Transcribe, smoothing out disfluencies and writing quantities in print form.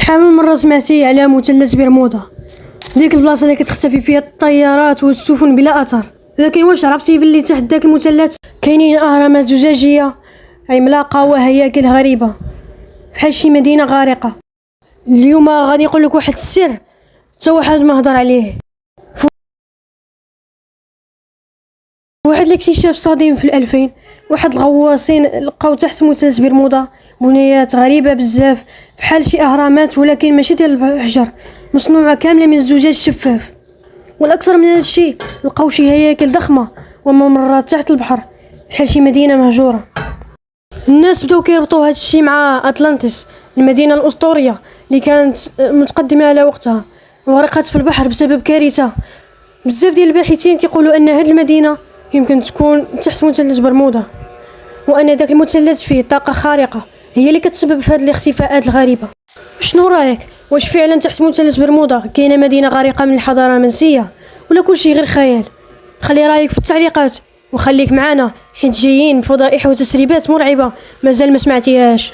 شحال من مرة سمعتي على مثلث برمودا، ديك البلاصة اللي كتختفي فيها الطيارات والسفن بلا اثر. لكن واش عرفتي باللي تحت داك المثلث كاينين اهرامات زجاجية عملاقة وهياكل غريبة بحال شي مدينة غارقة؟ اليوم غادي نقول لك واحد السر حتى واحد ما هضر عليه. واحد الاكتشاف صادم في 2000، واحد الغواصين لقاو تحت مثلث برمودا بنيات غريبة بزاف بحال شي اهرامات، ولكن ماشي ديال الحجر، مصنوعة كاملة من الزجاج شفاف. والاكثر من هذا الشيء لقاو شي هياكل ضخمة وممرات تحت البحر بحال شي مدينة مهجورة. الناس بداو كيربطوا هذا الشيء مع أطلانتس، المدينة الأسطورية اللي كانت متقدمة على وقتها وغرقت في البحر بسبب كارثة. بزاف ديال الباحثين كيقولوا ان هذه المدينة يمكن تكون تحت مثلث برمودا، وان داك المثلث فيه طاقة خارقة هي اللي كتسبب في هذه الاختفاءات الغريبة. شنو رايك؟ واش فعلا تحت مثلث برمودا كاينه مدينة غارقة من الحضارة المنسية، ولا كلشي غير خيال؟ خلي رايك في التعليقات وخليك معنا حيت جايين بفضائح وتسريبات مرعبة مازال ما سمعتيهاش.